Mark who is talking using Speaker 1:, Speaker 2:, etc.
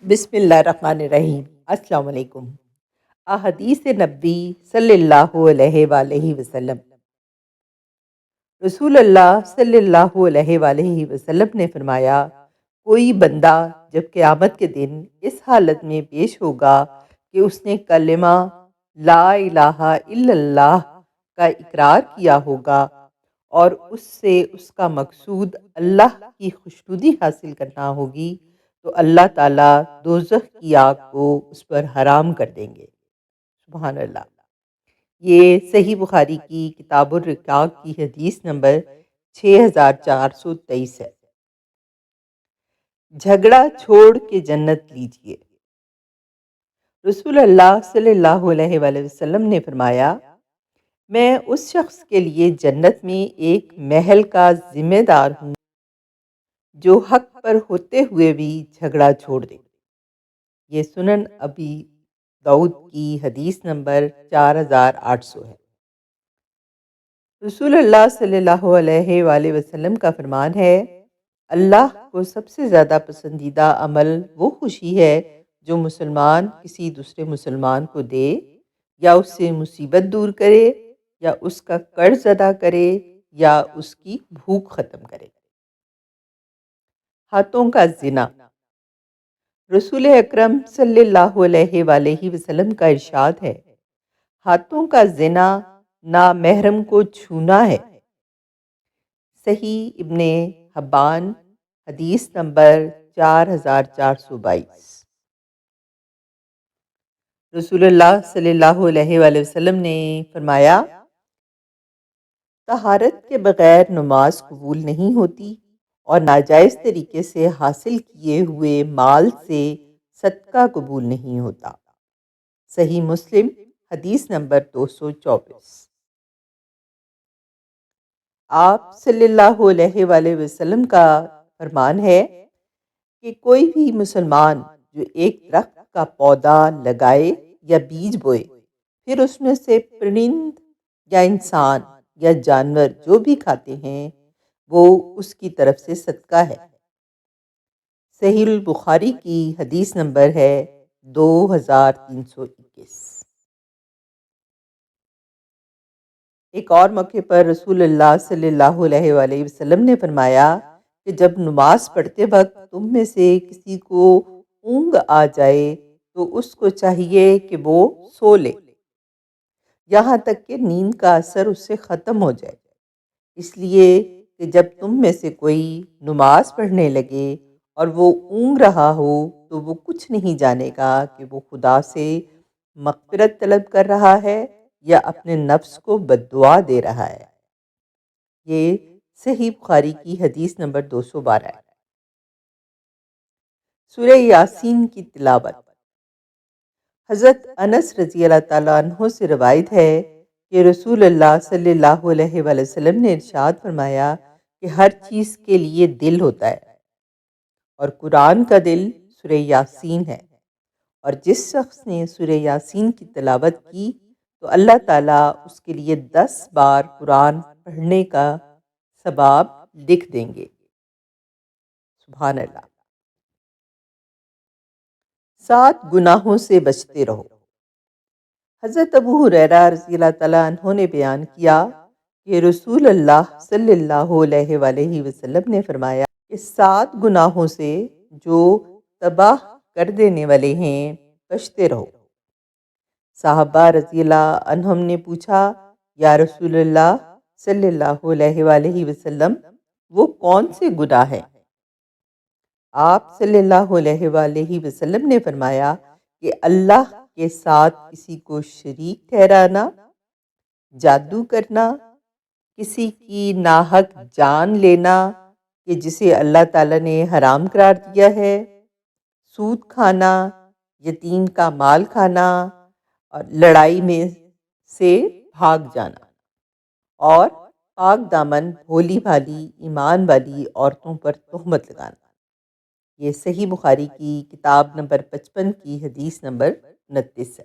Speaker 1: بسم اللہ الرحمن الرحیم۔ السلام علیکم۔ احادیث نبی صلی اللہ علیہ وآلہ وسلم۔ رسول اللہ صلی اللہ علیہ وآلہ وسلم نے فرمایا، کوئی بندہ جب قیامت کے دن اس حالت میں پیش ہوگا کہ اس نے کلمہ لا الہ الا اللہ کا اقرار کیا ہوگا اور اس سے اس کا مقصود اللہ کی خوشنودی حاصل کرنا ہوگی، تو اللہ تعالیٰ دوزخ کی آگ کو اس پر حرام کر دیں گے۔ سبحان اللہ۔ یہ صحیح بخاری کی کتاب الرقاق کی حدیث نمبر 6423 ہے۔ جھگڑا چھوڑ کے جنت لیجئے۔ رسول اللہ صلی اللہ علیہ وآلہ وسلم نے فرمایا، میں اس شخص کے لیے جنت میں ایک محل کا ذمہ دار ہوں جو حق پر ہوتے ہوئے بھی جھگڑا چھوڑ دے۔ یہ سنن ابی داؤد کی حدیث نمبر 4800 ہے۔ رسول اللہ صلی اللہ علیہ وآلہ وسلم کا فرمان ہے، اللہ کو سب سے زیادہ پسندیدہ عمل وہ خوشی ہے جو مسلمان کسی دوسرے مسلمان کو دے، یا اس سے مصیبت دور کرے، یا اس کا قرض ادا کرے، یا اس کی بھوک ختم کرے۔ ہاتھوں کا زنا۔ رسول اکرم صلی اللہ علیہ وآلہ وسلم کا ارشاد ہے، ہاتھوں کا زنا نامحرم کو چھونا ہے۔ صحیح ابن حبان حدیث نمبر 4422۔ رسول اللہ صلی اللہ علیہ وآلہ وسلم نے فرمایا، طہارت کے بغیر نماز قبول نہیں ہوتی اور ناجائز طریقے سے حاصل کیے ہوئے مال سے صدقہ قبول نہیں ہوتا۔ صحیح مسلم حدیث نمبر 224۔ آپ صلی اللہ علیہ وآلہ وسلم کا فرمان ہے کہ کوئی بھی مسلمان جو ایک درخت کا پودا لگائے یا بیج بوئے، پھر اس میں سے پرند یا انسان یا جانور جو بھی کھاتے ہیں وہ اس کی طرف سے صدقہ ہے۔ صحیح البخاری کی حدیث نمبر ہے 2321۔ ایک اور موقع پر رسول اللہ صلی اللہ علیہ وآلہ وسلم نے فرمایا کہ جب نماز پڑھتے وقت تم میں سے کسی کو اونگ آ جائے تو اس کو چاہیے کہ وہ سو لے، یہاں تک کہ نیند کا اثر اس سے ختم ہو جائے، اس لیے کہ جب تم میں سے کوئی نماز پڑھنے لگے اور وہ اونگ رہا ہو تو وہ کچھ نہیں جانے گا کہ وہ خدا سے مغفرت طلب کر رہا ہے یا اپنے نفس کو بددعا دے رہا ہے۔ یہ صحیح بخاری کی حدیث نمبر 212 ہے۔ سورہ یاسین کی تلاوت۔ حضرت انس رضی اللہ تعالیٰ عنہ سے روایت ہے کہ رسول اللہ صلی اللہ علیہ وآلہ وسلم نے ارشاد فرمایا کہ ہر چیز کے لیے دل ہوتا ہے، اور قرآن کا دل سورہ یاسین ہے، اور جس شخص نے سورہ یاسین کی تلاوت کی تو اللہ تعالیٰ اس کے لیے 10 بار قرآن پڑھنے کا ثواب لکھ دیں گے۔ سبحان اللہ۔ 7 گناہوں سے بچتے رہو۔ حضرت ابو ہریرہ رضی اللہ تعالیٰ عنہ نے بیان کیا کہ رسول اللہ صلی اللہ علیہ وآلہ وسلم نے فرمایا کہ 7 گناہوں سے جو تباہ کر دینے والے ہیں بچتے رہو۔ صحابہ رضی اللہ عنہم نے پوچھا، یا رسول اللہ صلی اللہ علیہ وآلہ وسلم، وہ کون سے گناہ ہیں؟ آپ صلی اللہ علیہ وآلہ وسلم نے فرمایا کہ اللہ کے ساتھ کسی کو شریک ٹھہرانا، جادو کرنا، کسی کی ناحق جان لینا کہ جسے اللہ تعالیٰ نے حرام قرار دیا ہے، سود کھانا، یتیم کا مال کھانا، اور لڑائی میں سے بھاگ جانا، اور پاک دامن بھولی بھالی ایمان والی عورتوں پر تہمت لگانا۔ یہ صحیح بخاری کی کتاب نمبر 55 کی حدیث نمبر 29 ہے۔